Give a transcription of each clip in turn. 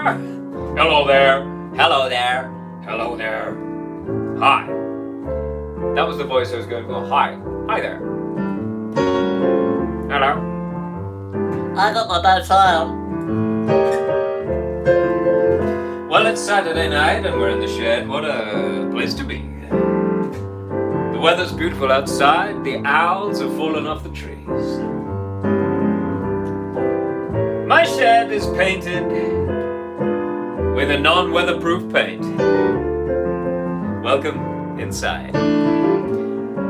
there. Hello there. Hello there. Hello there. Hi. That was the voice I was going for. Hi. Hi there. Hello. I got my bad file. Well, it's Saturday night and we're in the shed. What a place to be. The weather's beautiful outside. The owls have fallen off the trees. My shed is painted with a non-weatherproof paint. Welcome inside.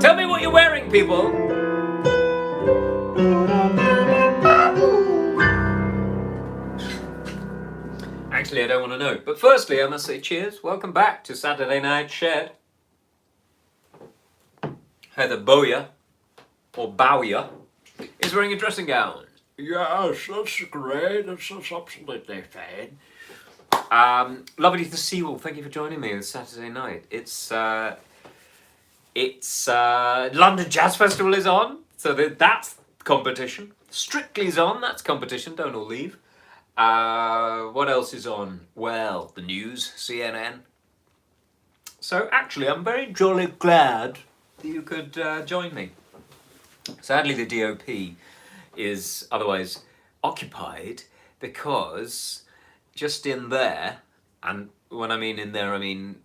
Tell me what you're wearing, people. Actually, I don't want to know. But firstly, I must say cheers. Welcome back to Saturday Night Shed. Heather Bowyer, or Bowyer, is wearing a dressing gown. Yes, that's great. That's absolutely fine. Lovely to see you all. Thank you for joining me this Saturday night. It's London Jazz Festival is on, so that's competition. Strictly's on, that's competition. Don't all leave. What else is on? Well, the news, CNN. So actually, I'm very jolly glad that you could join me. Sadly, the DOP is otherwise occupied because just in there, and when I mean in there, I mean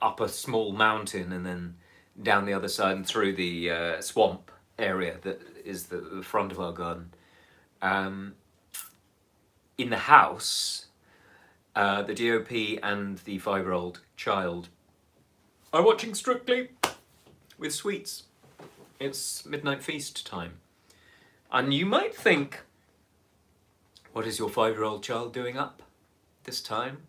up a small mountain and then down the other side and through the swamp area that is the front of our garden. In the house, the DOP and the 5-year-old child are watching Strictly with sweets. It's midnight feast time. And you might think, what is your 5-year-old child doing up this time?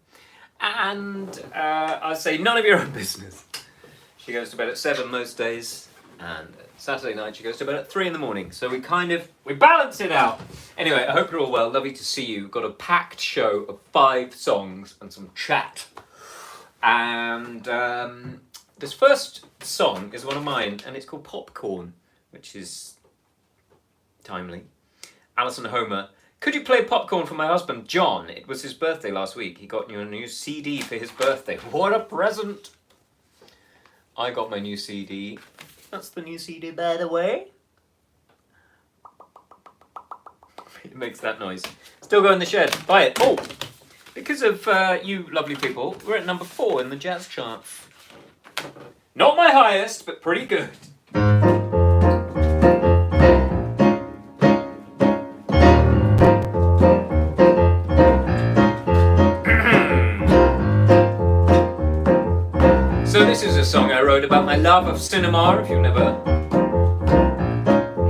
And I say, none of your own business. She goes to bed at 7 most days, and Saturday night she goes to bed at 3 in the morning. So we balance it out. Anyway, I hope you're all well. Lovely to see you. We've got a packed show of 5 songs and some chat. And this first song is one of mine, and it's called Popcorn, which is timely. Alison Homer. Could you play Popcorn for my husband, John? It was his birthday last week. He got you a new CD for his birthday. What a present! I got my new CD. That's the new CD, by the way. It makes that noise. Stilgoe in the Shed. Buy it. Oh! Because of you lovely people, we're at number 4 in the jazz charts. Not my highest, but pretty good. So this is a song I wrote about my love of cinema, if you've never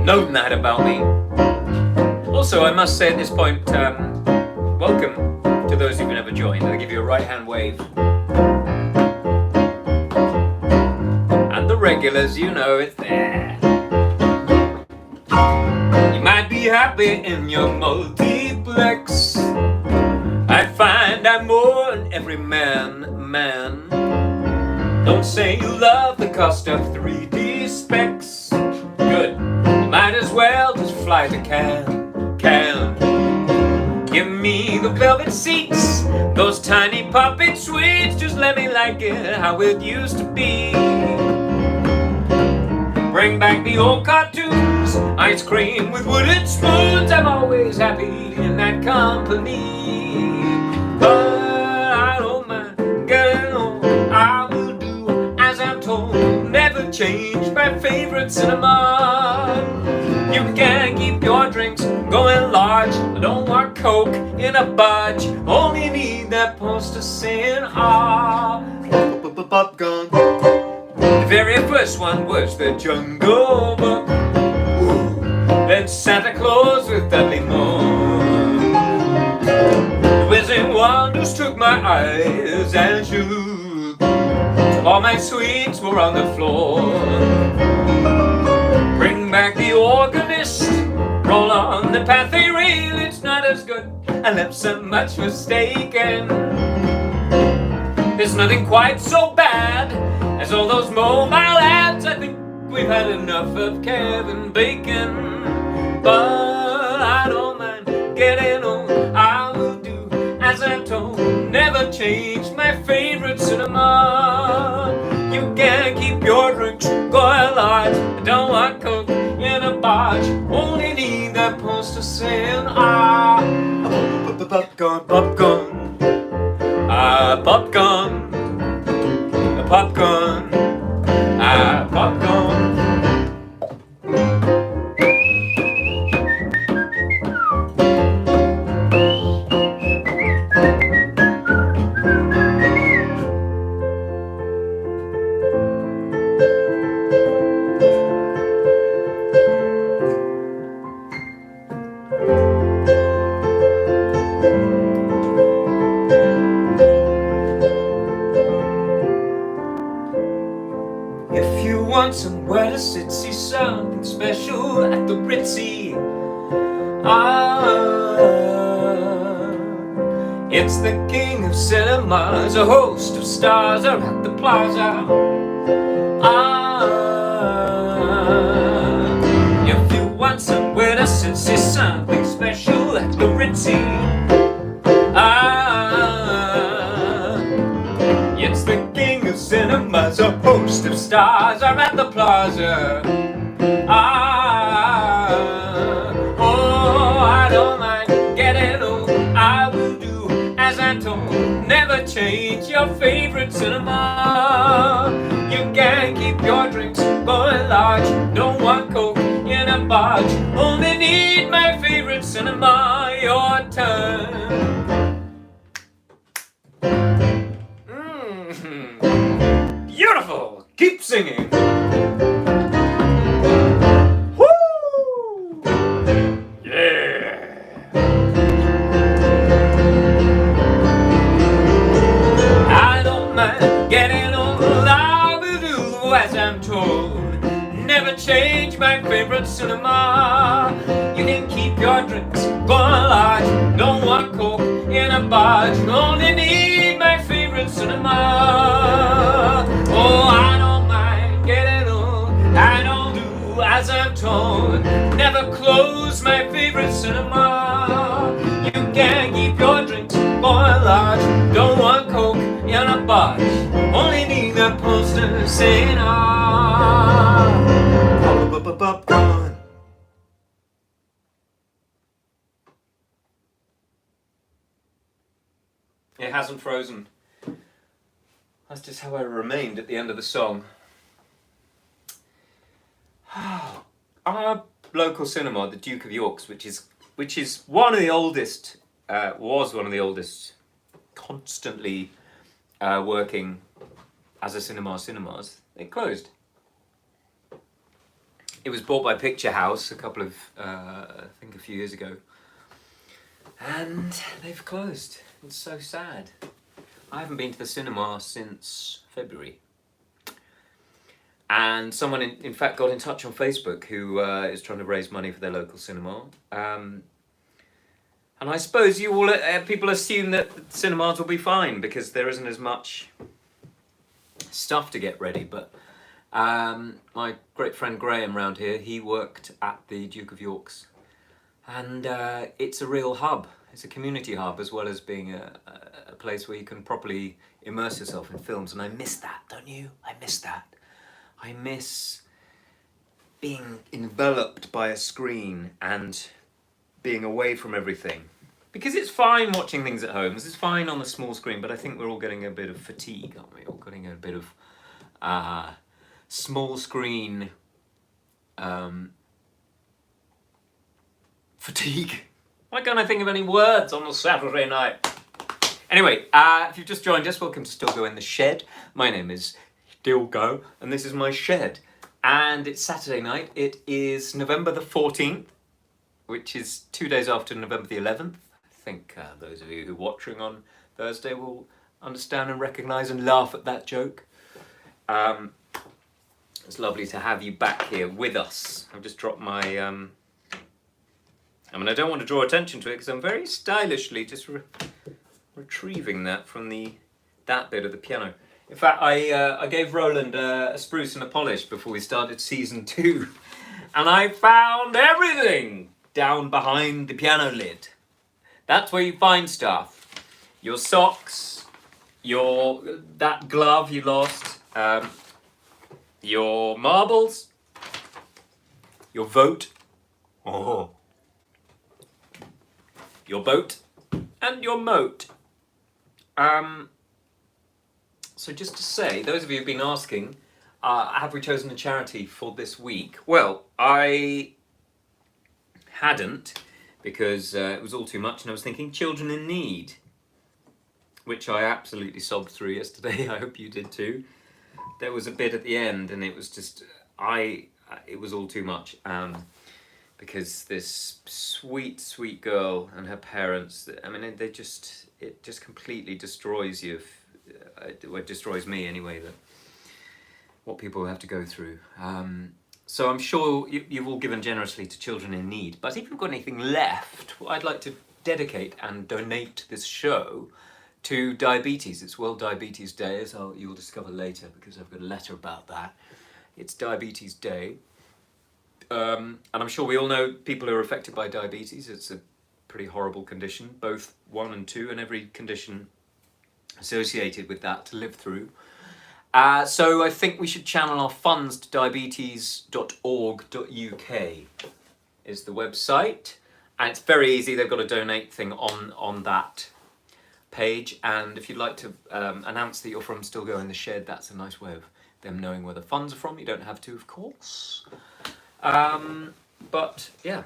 known that about me. Also, I must say at this point, welcome to those who've never joined. I'll give you a right hand wave. And the regulars, you know it's there. You might be happy in your multiplex. I find I'm more than every man. Don't say you love the cost of 3D specs. Good, you might as well just fly to Cannes. Give me the velvet seats, those tiny puppet suites. Just let me like it how it used to be. Bring back the old cartoons, ice cream with wooden spoons. I'm always happy in that company. But I don't mind getting old. I will do as I'm told. Never change my favorite cinema. You can keep your drinks going large. I don't want Coke in a budge. Only need that poster saying popcorn. The very first one was the Jungle Book. Then Santa Claus with Dudley Moore. The Wizard Wonders took my eyes and shook. All my sweets were on the floor. Bring back the organist. Roll on the path they rail. It's not as good unless I'm much mistaken. There's nothing quite so bad as all those mobile ads. I think we've had enough of Kevin Bacon. But I don't mind getting old. I will do as as I'm told. Never change my favorite cinema. You can keep your drinks going large. I don't want coke in a barge. Only need that poster saying popcorn, popcorn, popcorn, popcorn, popcorn. If you want somewhere to sit, see something special at the Ritzy. It's the king of cinemas, a host of stars are at the plaza. If you want somewhere to sit, see something special at the Ritzy. It's the king of cinemas, a host of stars are at the plaza. Oh, I don't mind getting old, I will do as I'm told. Never change your favorite cinema. You can keep your drinks going large. Don't want coke in a barge. Only need my favorite cinema. Your turn. Beautiful! Keep singing! Woo! Yeah! I don't mind getting old, I will do as I'm told. Never change my favorite cinema. You can keep your drinks going large. Don't want coke in a barge. Only need my favorite cinema. Oh, I don't mind getting old, I don't do as I'm told. Never close my favorite cinema. You can keep your drinks going large. Don't want coke in a barge. Only need a poster saying popcorn. It hasn't frozen. That's just how I remained at the end of the song. Our local cinema, the Duke of York's, which is one of the oldest, was one of the oldest, constantly working as a cinemas. It closed. It was bought by Picture House I think a few years ago, and they've closed. It's so sad. I haven't been to the cinema since February. And someone, in fact, got in touch on Facebook who is trying to raise money for their local cinema. And I suppose you all people assume that the cinemas will be fine because there isn't as much stuff to get ready. But my great friend Graham round here, he worked at the Duke of York's. And it's a real hub. It's a community hub as well as being a place where you can properly immerse yourself in films. And I miss that, don't you? I miss that. I miss being enveloped by a screen and being away from everything. Because it's fine watching things at home, it's fine on the small screen, but I think we're all getting a bit of fatigue, aren't we? All getting a bit of small screen fatigue. Why can't I think of any words on a Saturday night? Anyway, if you've just joined us, welcome to Stilgoe in the Shed. My name is Stilgoe, and this is my shed. And it's Saturday night. It is November the 14th, which is 2 days after November the 11th. I think those of you who are watching on Thursday will understand and recognise and laugh at that joke. It's lovely to have you back here with us. I've just dropped my... I don't want to draw attention to it because I'm very stylishly just retrieving that from that bit of the piano. In fact, I gave Roland a spruce and a polish before we started season 2, and I found everything down behind the piano lid. That's where you find stuff. your socks, that glove you lost, your marbles, your vote, your boat, and your moat. So just to say, those of you who've been asking, have we chosen a charity for this week? Well, I hadn't, because it was all too much, and I was thinking children in need, which I absolutely sobbed through yesterday. I hope you did too. There was a bit at the end, and it was just, it was all too much, because this sweet, sweet girl and her parents, I mean, it just completely destroys you. It destroys me anyway, what people have to go through. So I'm sure you've all given generously to children in need, but if you've got anything left, I'd like to dedicate and donate this show to diabetes. It's World Diabetes Day, as you'll discover later, because I've got a letter about that. It's Diabetes Day. And I'm sure we all know people who are affected by diabetes. It's a pretty horrible condition, both 1 and 2, and every condition associated with that to live through. So I think we should channel our funds to diabetes.org.uk is the website. And it's very easy. They've got a donate thing on that page. And if you'd like to announce that you're from Stilgoe in the Shed, that's a nice way of them knowing where the funds are from. You don't have to, of course. But yeah,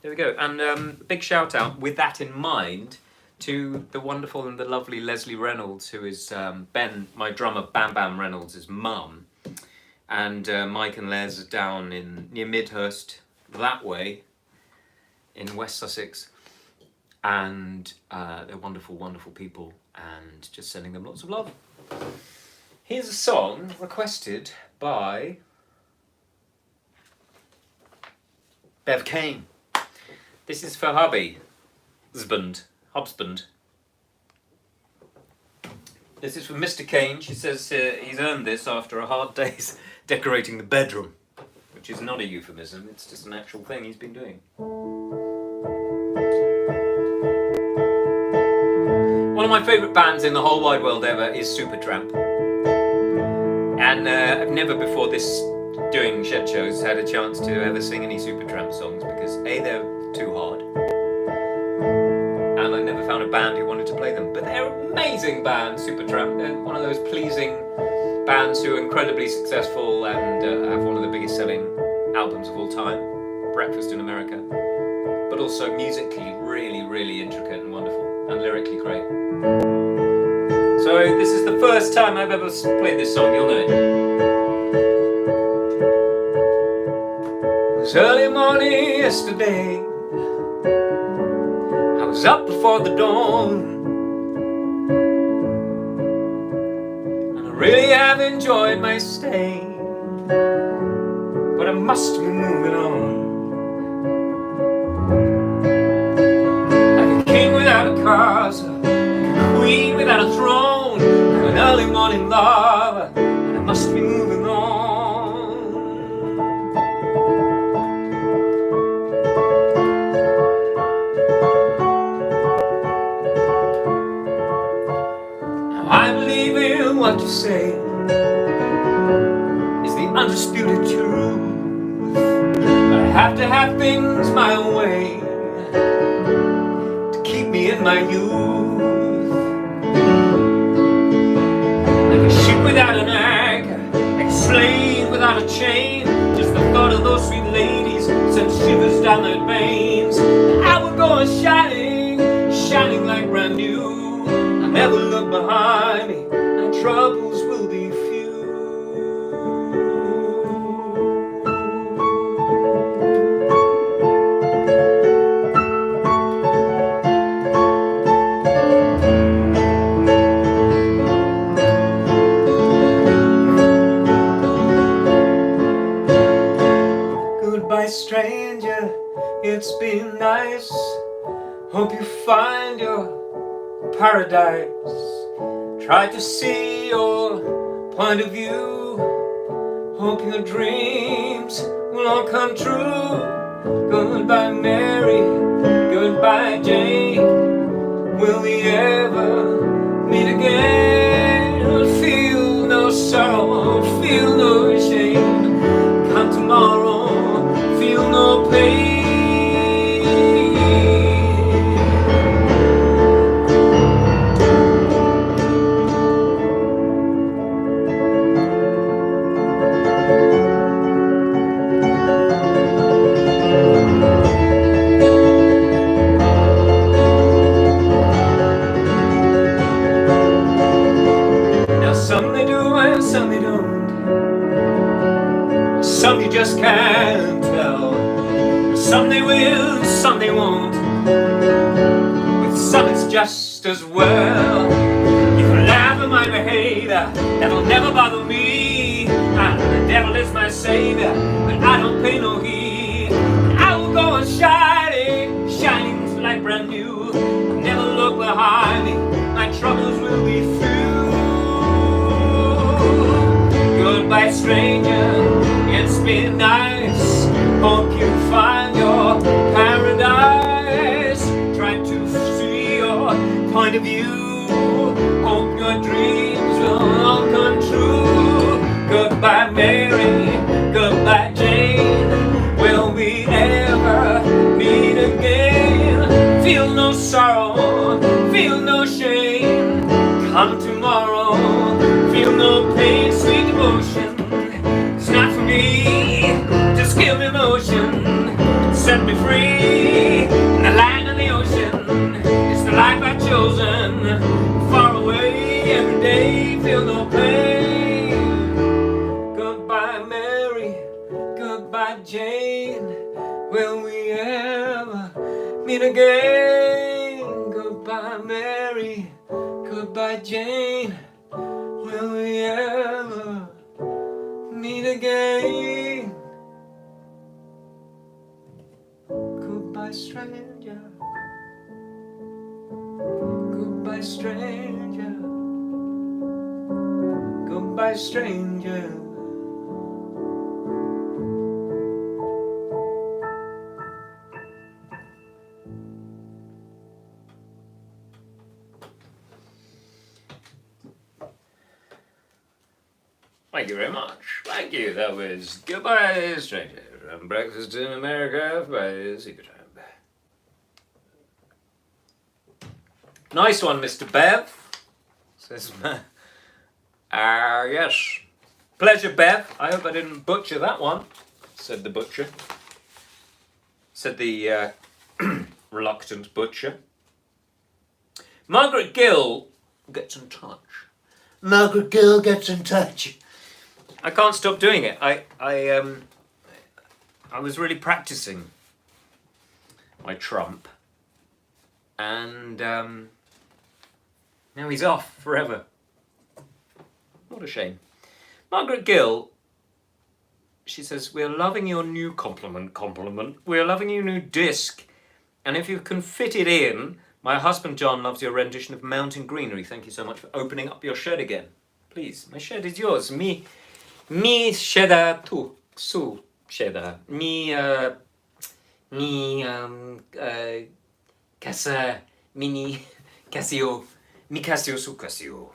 there we go. And big shout out with that in mind to the wonderful and the lovely Leslie Reynolds, who is Ben, my drummer, Bam Bam Reynolds' mum. And Mike and Les are down near Midhurst, that way, in West Sussex. And they're wonderful, wonderful people, and just sending them lots of love. Here's a song requested by Bev Kane. This is for husband. This is from Mr. Kane. She says he's earned this after a hard day's decorating the bedroom, which is not a euphemism, it's just an actual thing he's been doing. One of my favourite bands in the whole wide world ever is Supertramp. And I've never before this doing shed shows had a chance to ever sing any Supertramp songs, because A, they're too hard, and I never found a band who wanted to play them. But they're an amazing band, Supertramp. They're one of those pleasing bands who are incredibly successful and have one of the biggest selling albums of all time, Breakfast in America. But also musically really, really intricate and wonderful, and lyrically great. So this is the first time I've ever played this song, you'll know it. It was early morning yesterday. I was up before the dawn, and I really have enjoyed my stay, but I must be moving on. Like a king without a castle, like a queen without a throne, I'm an early morning lover, and I must be moving on. I believe in what you say is the undisputed truth, but I have to have things my own way to keep me in my youth. Like a ship without an anchor, like a slave without a chain, just the thought of those sweet ladies sent shivers down their veins. I would go on shining, shining like brand new. Never look behind me, my troubles will be few. Goodbye, stranger, it's been nice. Hope you find your paradise. Try to see your point of view. Hope your dreams will all come true. Goodbye, Mary. Goodbye, Jane. will we ever meet again? Feel no sorrow, feel no shame. Come tomorrow, feel no pain. Some they do and some they don't. Some you just can't tell. Some they will, some they won't. With some it's just as well. You can laugh at my behavior, that'll never bother me. The devil is my savior, but I don't pay no heed. I will go on shining, shining like brand new. Never look behind me, my troubles will be few. Goodbye stranger, it's been nice. Hope you find your paradise. Try to see your point of view. Hope your dreams will all come true. Goodbye Mary, goodbye Jane. Will we ever meet again? Feel no sorrow, feel no shame. Come tomorrow, feel no pain. Sweet devotion, it's not for me. Just give me motion, set me free. In the land of the ocean, it's the life I've chosen. Far away every day, feel no pain. Goodbye Mary, goodbye Jane. Will we ever meet again? Goodbye Mary, goodbye Jane. Will we ever meet again? Goodbye stranger, goodbye stranger, goodbye stranger. Thank you very much. Thank you. That was Goodbye Stranger from Breakfast in America by Secret Time. Nice one, Mr. Bev. Says, yes. Pleasure, Bev. I hope I didn't butcher that one, said the butcher. Said the reluctant butcher. Margaret Gill gets in touch. Margaret Gill gets in touch. I can't stop doing it. I was really practicing my Trump, and now he's off forever. What a shame. Margaret Gill, she says, we're loving your new compliment. We're loving your new disc, and if you can fit it in, my husband John loves your rendition of Mountain Greenery. Thank you so much for opening up your shed again. Please, my shed is yours. Mi sheda tu, su sheda. Casa, mini, Casio, mi Casio su Casio.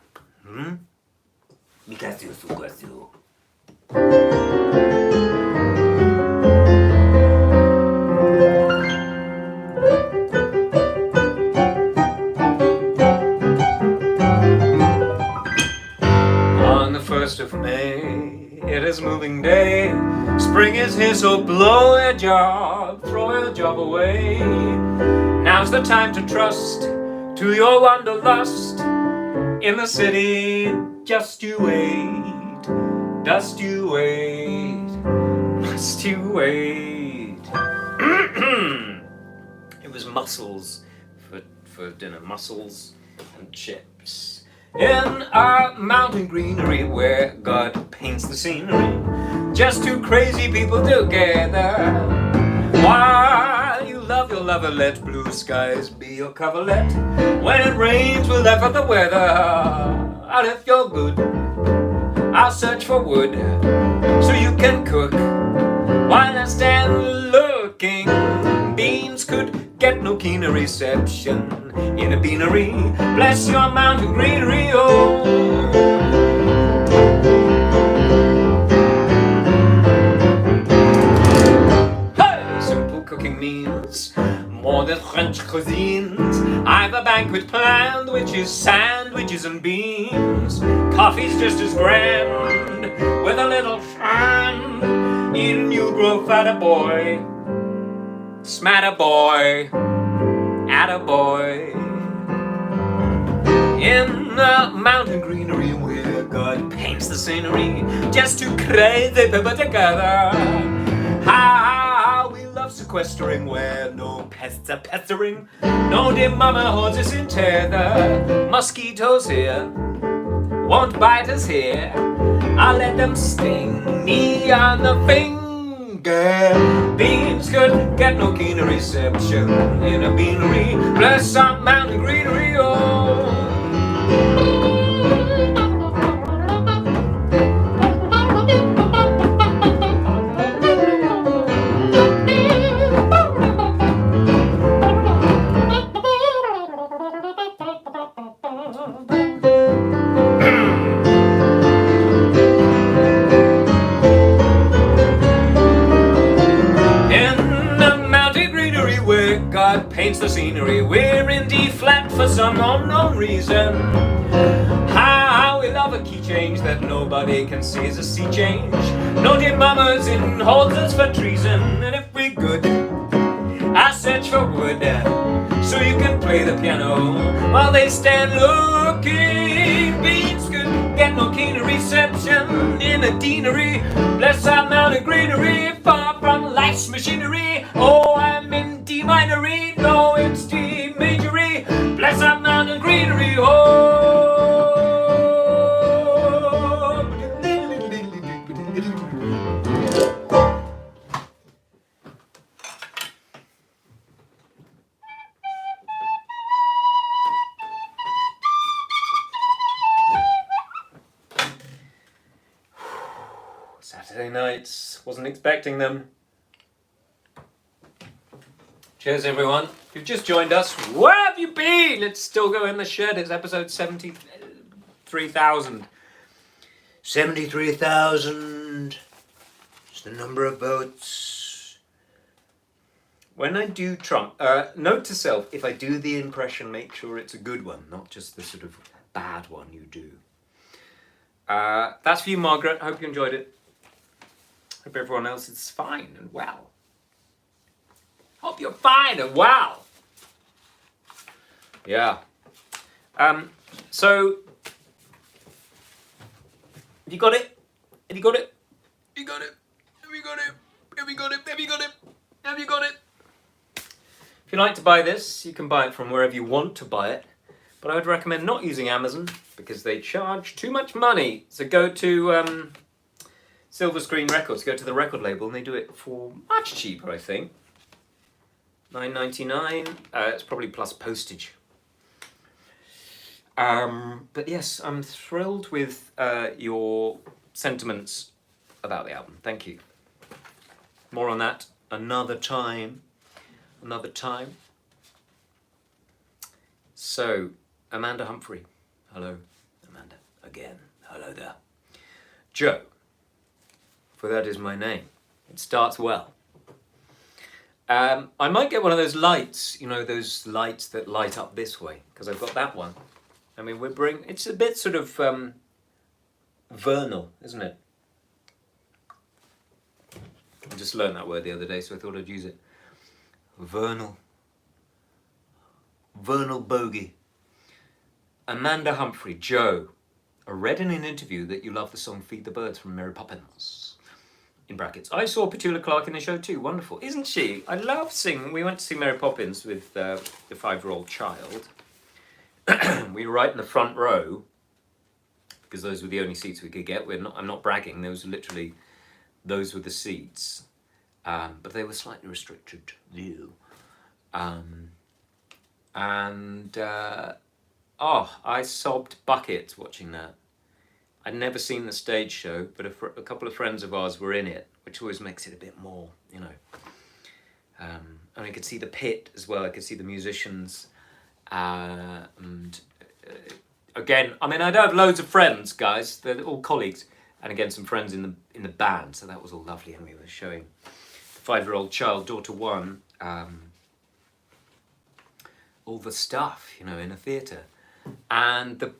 Mi Casio su Casio. On the 1st of May, it is moving day. Spring is here, so blow a job, throw your job away. Now's the time to trust to your wanderlust. In the city, just you wait, dust you wait, must you wait. It was mussels for dinner, mussels and chips. In our mountain greenery where God paints the scenery, just two crazy people together. While you love your lover, let blue skies be your coverlet. When it rains, we'll laugh at the weather. And if you're good, I'll search for wood so you can cook while I stand looking. Beans could get no keener reception in a beanery. Bless your mountain greenery, oh. Hey! Simple cooking means more than French cuisines. I've a banquet planned, which is sandwiches and beans. Coffee's just as grand, with a little fun. Eating you'll grow fatter, boy. Smatter, boy. Atta, boy. In the mountain greenery where God paints the scenery, just two crazy people together. How we love sequestering where no pests are pestering. No dear mama holds us in tether. Mosquitoes here won't bite us here. I'll let them sting me on the finger. Beans could get no keener reception in a beanery. Bless some mountain greenery, oh. God paints the scenery, we're in D flat for some unknown reason. How we love a key change that nobody can see is a sea change. No dear mamas in holds us for treason. And if we good, I search for wood, so you can play the piano while they stand looking. Beans could get no keener reception in a deanery. Bless our mountain greenery, far from life's machinery. Oh, I'm in D minery, no, it's D majory. Bless our mountain greenery, oh. Saturday nights, wasn't expecting them. Cheers everyone. If you've just joined us, where have you been? It's Stilgoe in the Shed. It's episode 73,000. 73,000 is the number of votes. When I do Trump, note to self, if I do the impression, make sure it's a good one, not just the sort of bad one you do. That's for you, Margaret. Hope you enjoyed it. Hope everyone else is fine and well. Hope you're fine and well. Yeah. So, have you got it? Have you got it? Have you got it? Have you got it? Have you got it? Have you got it? Have you got it? If you like to buy this, you can buy it from wherever you want to buy it. But I would recommend not using Amazon because they charge too much money. So go to Silver Screen Records, go to the record label, and they do it for much cheaper, I think. $9.99. It's probably plus postage. But yes, I'm thrilled with your sentiments about the album. Thank you. More on that another time. Another time. So, Amanda Humphrey. Hello, Amanda. Again. Hello there. Joe. For that is my name. It starts well. I might get one of those lights, you know, those lights that light up this way, because I've got that one. I mean, it's a bit sort of vernal, isn't it? I just learned that word the other day, so I thought I'd use it. Vernal. Vernal bogey. Amanda Humphrey, Joe. I read in an interview that you love the song Feed the Birds from Mary Poppins. In brackets. I saw Petula Clark in the show too. Wonderful. Isn't she? I love singing. We went to see Mary Poppins with the 5-year-old child. We were right in the front row because those were the only seats we could get. I'm not bragging. Those were the seats. But they were slightly restricted view. I sobbed buckets watching that. I'd never seen the stage show, but a couple of friends of ours were in it, which always makes it a bit more, you know, and I could see the pit as well. I could see the musicians, and again, I mean, I don't have loads of friends, guys. They're all colleagues, and again, some friends in the band. So that was all lovely, and we were showing the 5-year-old child, daughter one, all the stuff, you know, in a theatre, and the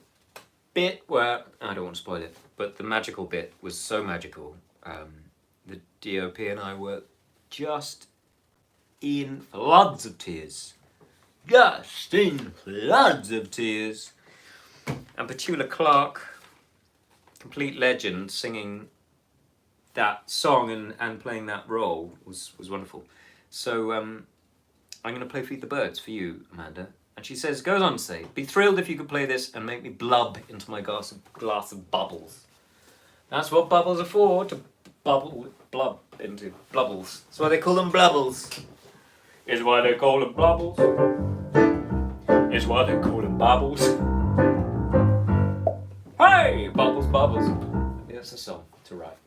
bit where I don't want to spoil it, but the magical bit was so magical. The DOP and I were just in floods of tears. Just in floods of tears. And Petula Clark, complete legend, singing that song and playing that role was wonderful. So I'm going to play Feed the Birds for you, Amanda. And she says, goes on to say, be thrilled if you could play this and make me blub into my glass of bubbles. That's what bubbles are for, to blub into blubbles. That's why they call them blubbles. Is why they call them blubbles. Is why they call them bubbles. Hey, bubbles, bubbles. That's a song to write.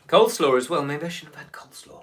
Coleslaw as well. Maybe I shouldn't have had coleslaw.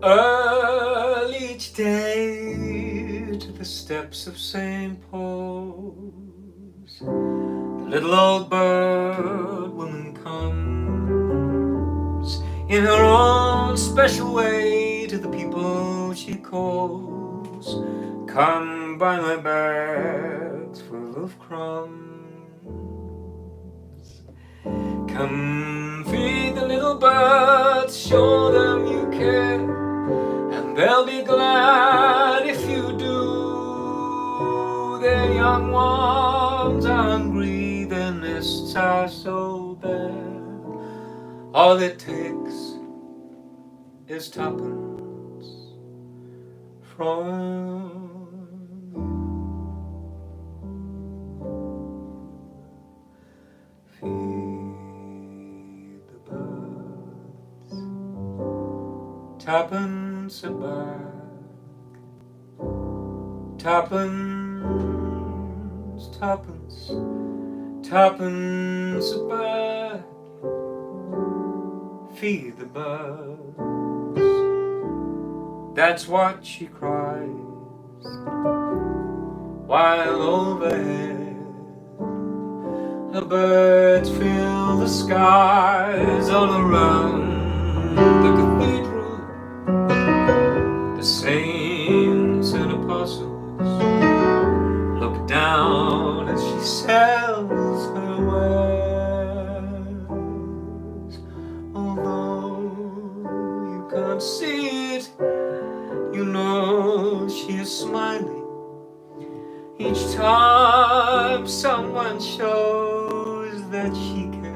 Early each day to the steps of St. Paul's, the little old bird woman comes in her own special way to the people she calls. Come buy my bags full of crumbs. Come feed the little birds, show them you care. They'll be glad if you do. Their young ones are hungry, their nests are so bare. All it takes is tuppence from you. Feed the birds, tuppence a bag, tuppence, tuppence, tuppence a bag. Feed the birds, that's what she cries, while overhead the birds fill the skies all around the cathedral. The saints and apostles look down as she sells her wares. Although you can't see it, you know she is smiling each time someone shows that she cares.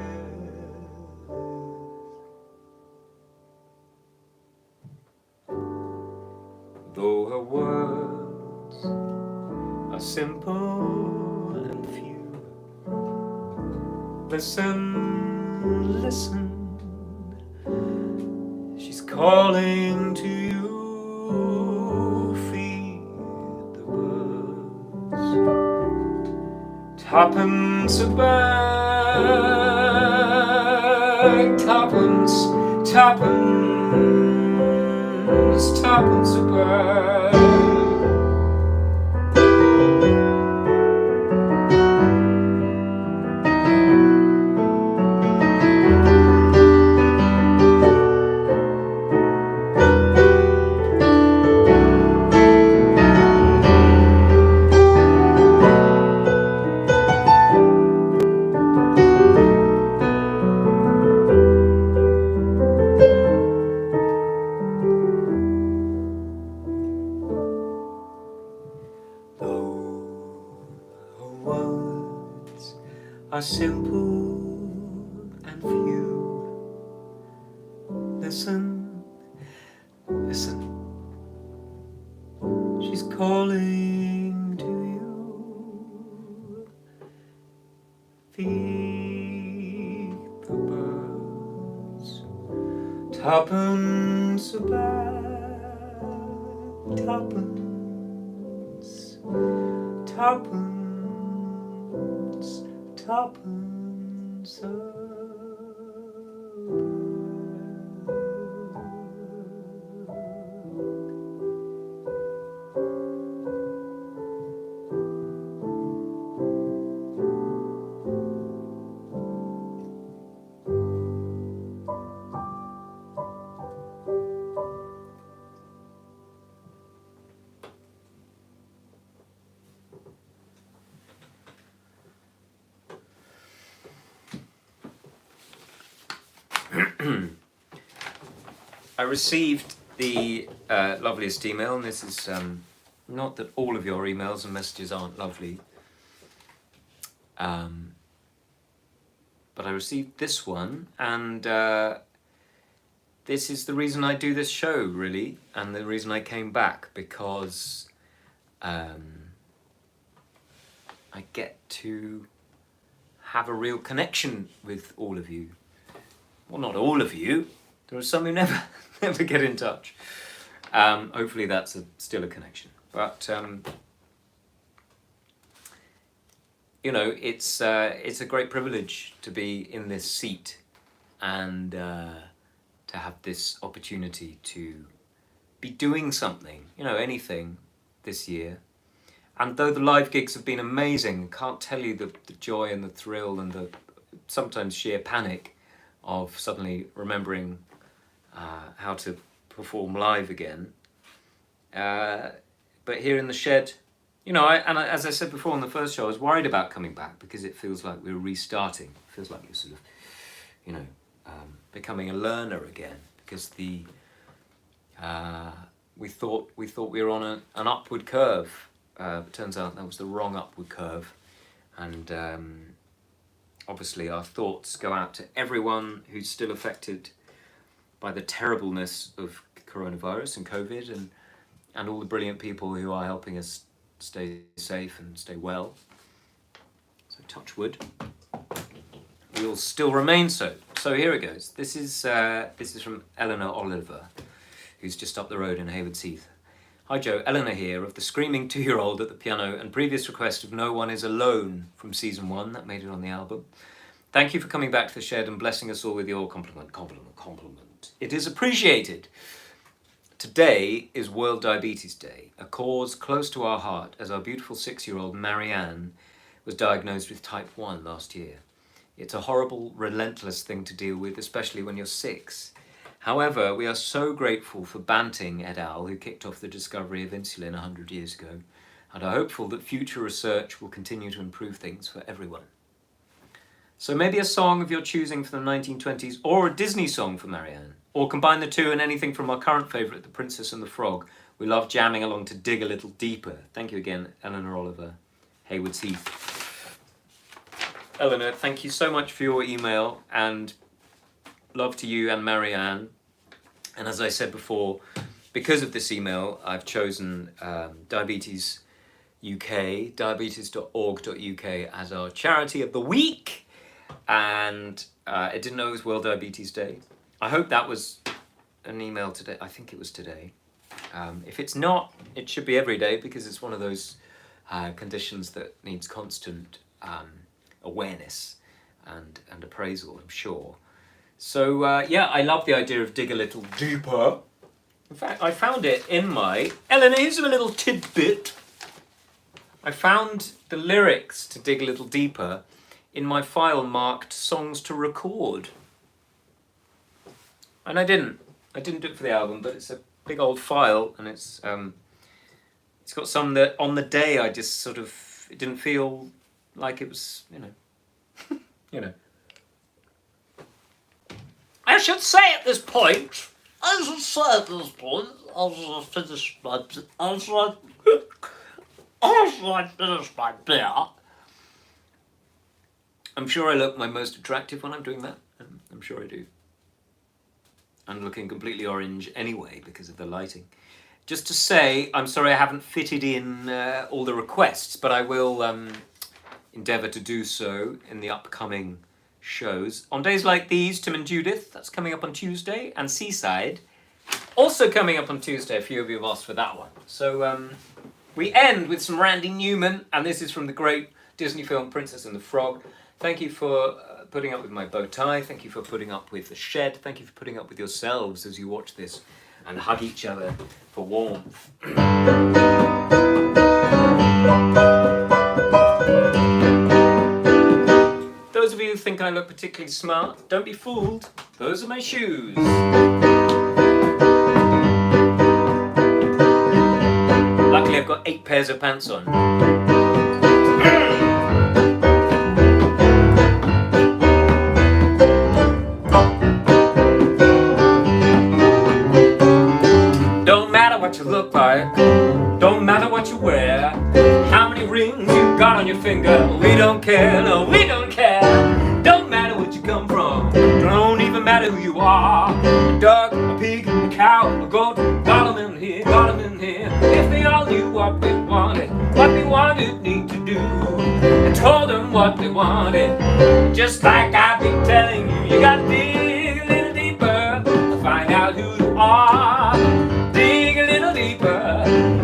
Though her words are simple and few, listen, listen, she's calling to you. Feed the birds, tuppence a bag, tuppence, tuppence, tuppence a bag. Are simple and few. Listen, feed the birds. Twopence a bag, twopence, twopence, twopence a bag. I received the loveliest email, and this is not that all of your emails and messages aren't lovely, but I received this one, and this is the reason I do this show, really, and the reason I came back, because I get to have a real connection with all of you. Well, not all of you. There are some who never get in touch. Hopefully that's still a connection. But, you know, it's a great privilege to be in this seat and to have this opportunity to be doing something, you know, anything this year. And though the live gigs have been amazing, I can't tell you the joy and the thrill and the sometimes sheer panic of suddenly remembering how to perform live again. But here in the shed, you know, as I said before on the first show, I was worried about coming back because it feels like we're restarting. It feels like you're sort of, you know, becoming a learner again, because we thought we were on an upward curve. It turns out that was the wrong upward curve, and obviously our thoughts go out to everyone who's still affected by the terribleness of coronavirus and COVID, and all the brilliant people who are helping us stay safe and stay well. So touch wood. We will still remain so. So here it goes. This is from Eleanor Oliver, who's just up the road in Haywards Heath. Hi Joe, Eleanor here, of the screaming 2-year-old at the piano and previous request of No One Is Alone from season 1, that made it on the album. Thank you for coming back to the shed and blessing us all with your compliment. It is appreciated. Today is World Diabetes Day, a cause close to our heart, as our beautiful 6-year-old Marianne was diagnosed with type 1 last year. It's a horrible, relentless thing to deal with, especially when you're 6. However, we are so grateful for Banting et al., who kicked off the discovery of insulin 100 years ago, and are hopeful that future research will continue to improve things for everyone. So maybe a song of your choosing from the 1920s, or a Disney song for Marianne, or combine the two and anything from our current favourite, The Princess and the Frog. We love jamming along to Dig a Little Deeper. Thank you again, Eleanor Oliver, Haywards Heath. Eleanor, thank you so much for your email, and love to you and Marianne. And as I said before, because of this email, I've chosen Diabetes UK, diabetes.org.uk as our charity of the week. And I didn't know it was World Diabetes Day. I hope that was an email today. I think it was today. If it's not, it should be every day, because it's one of those conditions that needs constant awareness and appraisal, I'm sure. So yeah, I love the idea of Dig a Little Deeper. In fact, I found it in my... Eleanor, here's a little tidbit. I found the lyrics to Dig a Little Deeper in my file marked Songs to Record. And I didn't do it for the album, but it's a big old file, and it's got some that on the day I just sort of... It didn't feel like it was, you know... you know. I should say at this point, as I finish my beer. I'm sure I look my most attractive when I'm doing that. I'm sure I do. I'm looking completely orange anyway because of the lighting. Just to say, I'm sorry I haven't fitted in all the requests, but I will endeavour to do so in the upcoming shows. On days like these, Tim and Judith, that's coming up on Tuesday, and Seaside, also coming up on Tuesday. A few of you have asked for that one. So we end with some Randy Newman, and this is from the great Disney film Princess and the Frog. Thank you for putting up with my bow tie. Thank you for putting up with the shed. Thank you for putting up with yourselves as you watch this and hug each other for warmth. Those of you who think I look particularly smart, don't be fooled. Those are my shoes. Luckily I've got 8 pairs of pants on. What you look like, don't matter what you wear, how many rings you got on your finger, we don't care, no, we don't care. Don't matter what you come from, don't even matter who you are. A dog, a pig, a cow, a goat, got them in here, got them in here. If they all knew what they wanted me to do, and told them what they wanted, just like I've been telling you, you gotta dig a little deeper to find out who you are.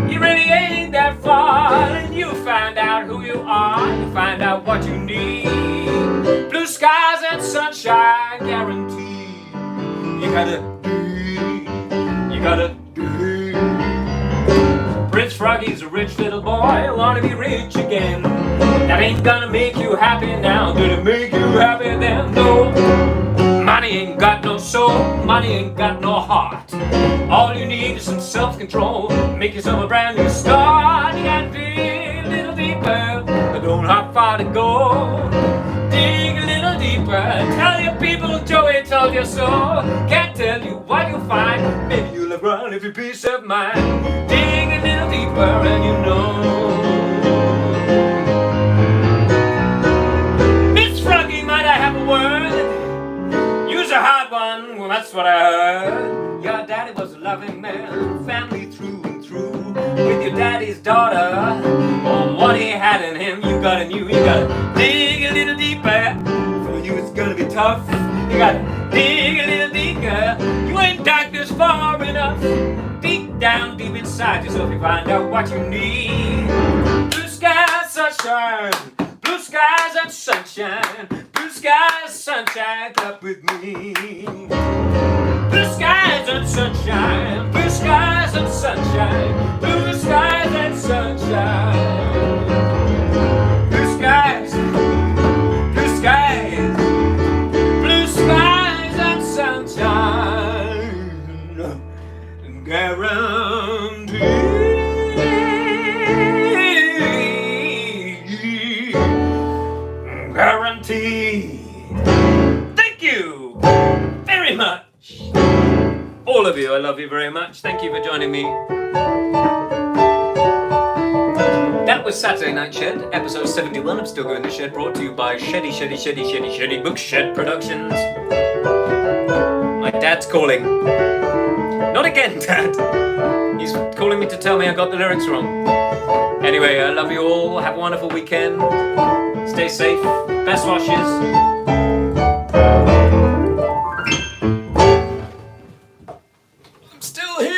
You really ain't that far, and you find out who you are, you find out what you need. Blue skies and sunshine guaranteed. You gotta dig. Prince Froggy's a rich little boy, wanna be rich again. That ain't gonna make you happy now, did it make you happy then? No. Money ain't got no soul, money ain't got no heart. All you need is some self-control, make yourself a brand new start. You gotta dig a little deeper, but don't have far to go. Dig a little deeper, tell your people Joey told you so. Can't tell you what you'll find, maybe you'll have run if your peace of mind. Dig a little deeper and you know. Miss Froggy, might I have a word? You's a hard one, well that's what I heard. Your daddy was a loving man, family through and through. With your daddy's daughter, on what he had in him, you gotta dig a little deeper. For you it's gonna be tough. You gotta dig a little deeper. You ain't dug this far enough. Deep down, deep inside yourself, you find out what you need. Blue skies, sunshine. Blue skies and sunshine. Blue skies, sunshine, up with me. Blue skies and sunshine, blue skies and sunshine, blue skies and sunshine. Blue skies, blue skies, blue skies and sunshine. Guaranteed. Thank you very much. All of you, I love you very much. Thank you for joining me. That was Saturday Night Shed, episode 71 of Stilgoe in the Shed, brought to you by Sheddy Bookshed Productions. My dad's calling. Not again, Dad. He's calling me to tell me I got the lyrics wrong. Anyway, I love you all. Have a wonderful weekend. Stay safe. Best washes. Still here.